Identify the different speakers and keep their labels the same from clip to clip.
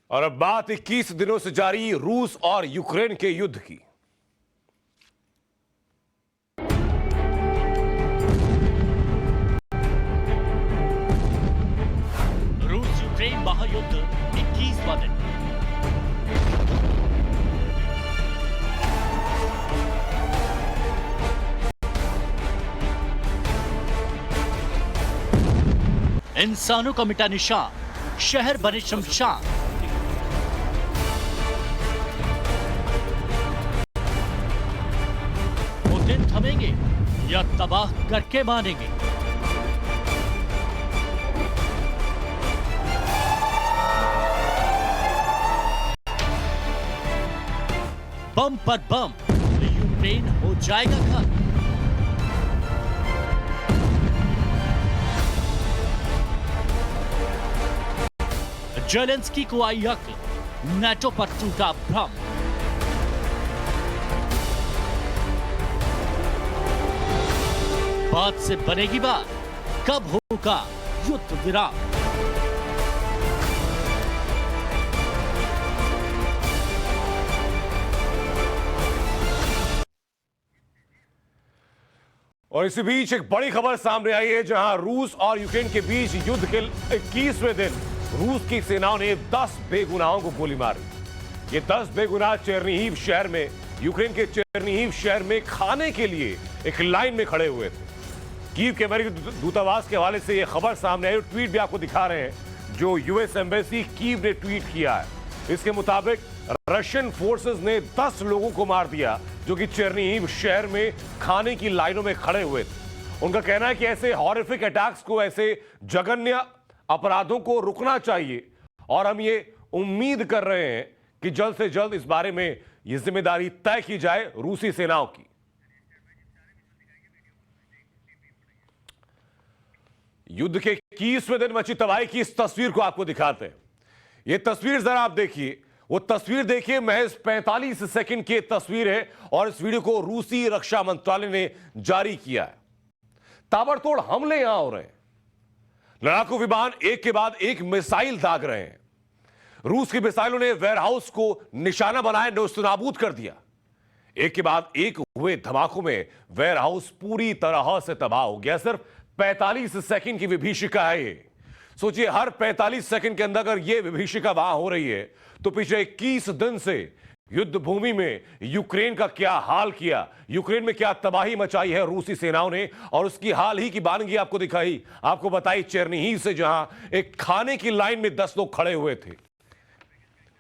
Speaker 1: और अब बात 21 दिनों से जारी रूस और यूक्रेन के युद्ध की।
Speaker 2: रूस यूक्रेन महायुद्ध 21वां दिन। इंसानों का मिटा निशान, शहर बने शमशान। वो दिन थमेंगे या तबाह करके मानेंगे। बम पर बम, यूक्रेन हो जाएगा खत्म। जेलेंस्की को आई अक्ल, नाटो पर टूटा भ्रम। बात से बनेगी बात, कब होगा युद्ध विराम।
Speaker 1: और इसी बीच एक बड़ी खबर सामने आई है, जहां रूस और यूक्रेन के बीच युद्ध के 21वें दिन रूस की सेनाओं ने 10 बेगुनाहों को गोली मारी। ये 10 बेगुनाह चेरनीहिव शहर में, यूक्रेन के चेरनीहिव शहर में खाने के लिए एक लाइन में खड़े हुए थे। कीव के अमेरिकी दूतावास के हवाले से यह खबर सामने आई। ट्वीट भी आपको दिखा रहे हैं जो यूएस एम्बेसी कीव ने ट्वीट किया है। इसके मुताबिक रशियन फोर्सेस ने 10 लोगों को मार दिया जो कि चेरनीहिव शहर में खाने की लाइनों में खड़े हुए थे। उनका कहना है कि ऐसे हॉरिफिक अटैक्स को, ऐसे जघन्य अपराधों को रुकना चाहिए और हम ये उम्मीद कर रहे हैं कि जल्द से जल्द इस बारे में ये जिम्मेदारी तय की जाए रूसी सेनाओं की। युद्ध के 21वें दिन मची तबाही की इस तस्वीर को आपको दिखाते हैं। यह तस्वीर जरा आप देखिए, वो तस्वीर देखिए, महज 45 सेकंड की तस्वीर है और इस वीडियो को रूसी रक्षा मंत्रालय ने जारी किया है। ताबड़तोड़ हमले यहां हो रहे हैं, लड़ाकू विमान एक के बाद एक मिसाइल दाग रहे हैं। रूस की मिसाइलों ने वेयरहाउस को निशाना बनाए नेस्तनाबूद कर दिया। एक के बाद एक हुए धमाकों में वेयरहाउस पूरी तरह से तबाह हो गया। सिर्फ 45 सेकंड की विभीषिका है ये। सोचिए, हर 45 सेकंड के अंदर अगर यह विभीषिका वहां हो रही है तो पिछले 21 दिन से युद्ध भूमि में यूक्रेन का क्या हाल किया, यूक्रेन में क्या तबाही मचाई है रूसी सेनाओं ने, और उसकी हाल ही की बानगी आपको दिखाई, आपको बताई चेरनीहिव से, जहां एक खाने की लाइन में 10 लोग खड़े हुए थे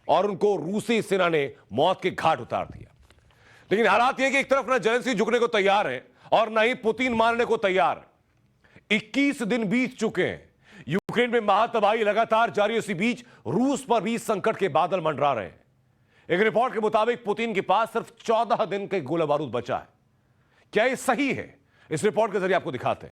Speaker 1: और उनको रूसी सेना ने मौत के घाट उतार दिया। लेकिन हालात यह कि एक तरफ ना जेलेंस्की झुकने को तैयार है और ना ही पुतिन मानने को तैयार है। 21 दिन बीत चुके हैं, यूक्रेन में महातबाही लगातार जारी। इसी बीच रूस पर भी संकट के बादल मंडरा रहे हैं। एक रिपोर्ट के मुताबिक पुतिन के पास सिर्फ 14 दिन के गोला बारूद बचा है। क्या ये सही है? इस रिपोर्ट के जरिए आपको दिखाते हैं।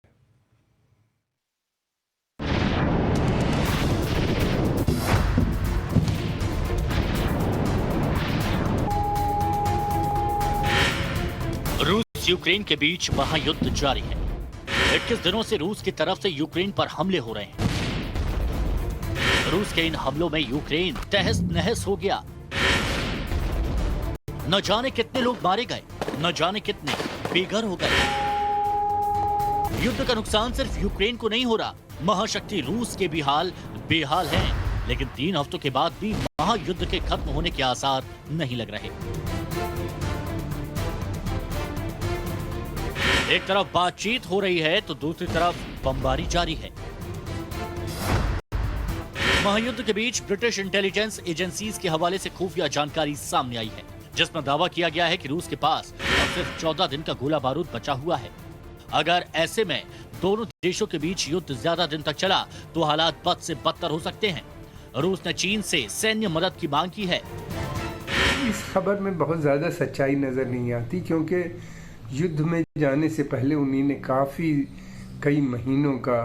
Speaker 2: रूस यूक्रेन के बीच महायुद्ध जारी है। 21 दिनों से रूस की तरफ से यूक्रेन पर हमले हो रहे हैं। रूस के इन हमलों में यूक्रेन तहस नहस हो गया। न जाने कितने लोग मारे गए, न जाने कितने बेघर हो गए। युद्ध का नुकसान सिर्फ यूक्रेन को नहीं हो रहा, महाशक्ति रूस के भी हाल बेहाल हैं। लेकिन 3 हफ्तों के बाद भी महायुद्ध के खत्म होने के आसार नहीं लग रहे। एक तरफ बातचीत हो रही है तो दूसरी तरफ बमबारी जारी है। महायुद्ध के बीच ब्रिटिश इंटेलिजेंस एजेंसीज के हवाले से खुफिया जानकारी सामने आई है, जिसमें दावा किया गया है कि रूस के पास अब सिर्फ 14 दिन का गोला बारूद बचा हुआ है। अगर ऐसे में दोनों देशों के बीच युद्ध ज्यादा दिन तक चला तो हालात बद से बदतर हो सकते हैं। रूस ने चीन से सैन्य मदद की मांग की है।
Speaker 3: इस खबर में बहुत ज्यादा सच्चाई नजर नहीं आती, क्योंकि युद्ध में जाने से पहले उन्हीं ने कई महीनों का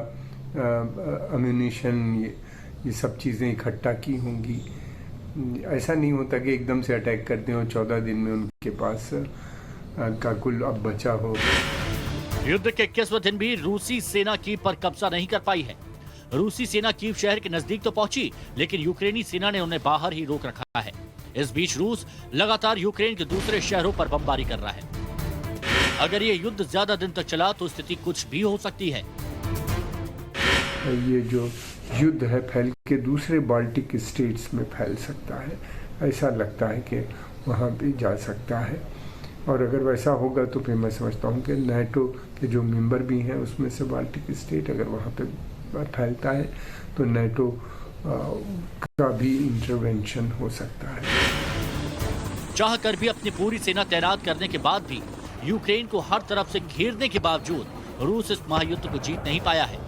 Speaker 3: अम्यूनिशन, ये सब चीज़ें इकट्ठा की होंगी। ऐसा नहीं होता कि एकदम से अटैक करते हो 14 दिन में उनके पास का कुल अब बचा हो।
Speaker 2: युद्ध के 21वें दिन भी रूसी सेना की पर कब्जा नहीं कर पाई है। रूसी सेना कीव शहर के नजदीक तो पहुंची, लेकिन यूक्रेनी सेना ने उन्हें बाहर ही रोक रखा है। इस बीच रूस लगातार यूक्रेन के दूसरे शहरों पर बमबारी कर रहा है। अगर ये युद्ध ज्यादा दिन तक चला तो स्थिति कुछ भी हो सकती है।
Speaker 3: ये जो युद्ध है फैल के दूसरे बाल्टिक स्टेट्स में फैल सकता है, ऐसा लगता है कि वहाँ भी जा सकता है। और अगर वैसा होगा तो फिर मैं समझता हूँ कि नाटो के जो मेंबर भी हैं उसमें से बाल्टिक स्टेट अगर वहाँ पे फैलता है तो नाटो का भी इंटरवेंशन हो सकता है।
Speaker 2: चाहकर भी अपनी पूरी सेना तैनात करने के बाद भी यूक्रेन को हर तरफ से घेरने के बावजूद रूस इस महायुद्ध को जीत नहीं पाया है।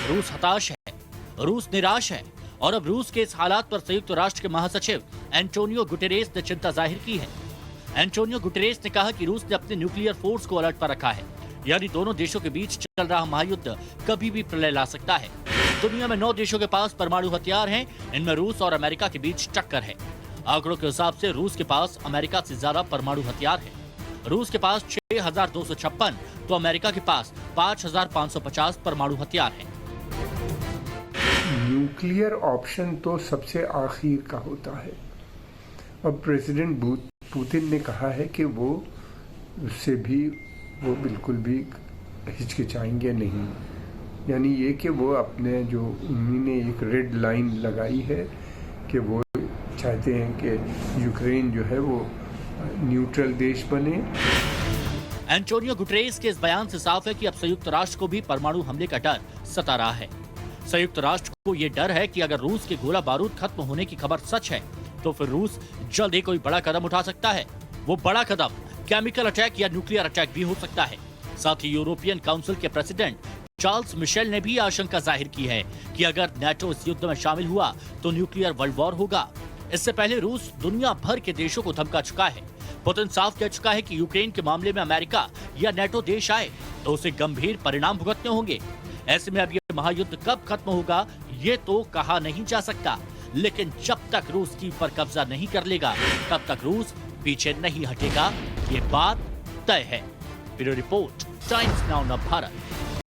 Speaker 2: रूस हताश है, रूस निराश है और अब रूस के इस हालात पर संयुक्त राष्ट्र के महासचिव एंटोनियो गुटेरेस ने चिंता जाहिर की है। एंटोनियो गुटेरेस ने कहा कि रूस ने अपने न्यूक्लियर फोर्स को अलर्ट पर रखा है, यानी दोनों देशों के बीच चल रहा महायुद्ध कभी भी प्रलय ला सकता है। दुनिया में 9 देशों के पास परमाणु हथियार हैं, इनमें रूस और अमेरिका के बीच टक्कर है। आंकड़ों के हिसाब से रूस के पास अमेरिका से ज्यादा परमाणु हथियार है। रूस के पास 6,256 तो अमेरिका के पास 5,550 परमाणु हथियार हैं।
Speaker 3: न्यूक्लियर ऑप्शन तो सबसे आखिर का होता है। अब प्रेसिडेंट पुतिन ने कहा है कि वो उससे भी वो बिल्कुल भी हिचकिचाएंगे नहीं, यानी ये कि वो अपने जो उन्होंने एक रेड लाइन लगाई है कि वो चाहते हैं कि यूक्रेन जो है वो न्यूट्रल देश बने।
Speaker 2: एंटोनियो गुटेरेस के इस बयान से साफ है कि अब संयुक्त राष्ट्र को भी परमाणु हमले का डर सता रहा है। संयुक्त राष्ट्र को ये डर है कि अगर रूस के गोला बारूद खत्म होने की खबर सच है तो फिर रूस जल्द ही कोई बड़ा कदम उठा सकता है। वो बड़ा कदम केमिकल अटैक या न्यूक्लियर अटैक भी हो सकता है। साथ ही यूरोपियन काउंसिल के प्रेसिडेंट चार्ल्स मिशेल ने भी आशंका जाहिर की है कि अगर नाटो इस युद्ध में शामिल हुआ तो न्यूक्लियर वर्ल्ड वॉर होगा। इससे पहले रूस दुनिया भर के देशों को धमका चुका है। पुतिन साफ कह चुका है कि यूक्रेन के मामले में अमेरिका या नाटो देश आए तो उसे गंभीर परिणाम भुगतने होंगे। ऐसे में अब ये महायुद्ध कब खत्म होगा ये तो कहा नहीं जा सकता, लेकिन जब तक रूस कीव पर कब्जा नहीं कर लेगा तब तक रूस पीछे नहीं हटेगा, ये बात तय है। Bureau report, times now Bharat.